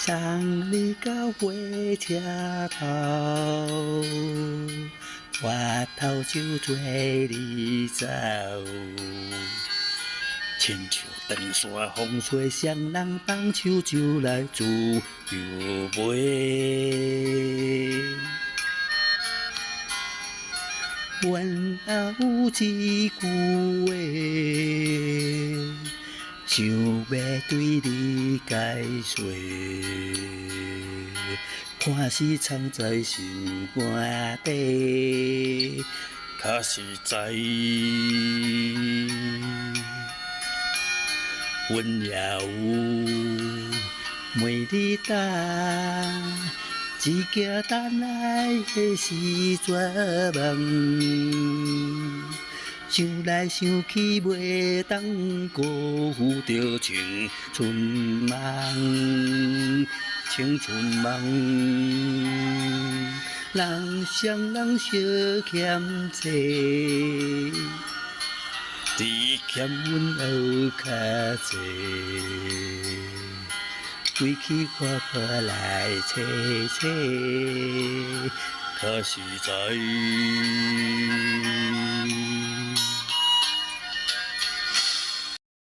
送你到火车头，我头就做你走。亲像长山风吹双人放手就来自由飞。阮也有一句话，想要对你解说，看是藏在心肝底，较实在。阮也有每日等，一件等来的是绝望。想来想去，袂当辜负着青春梦，青春梦。人双人相欠债，你欠阮还较济，归去花花来找找，较实在。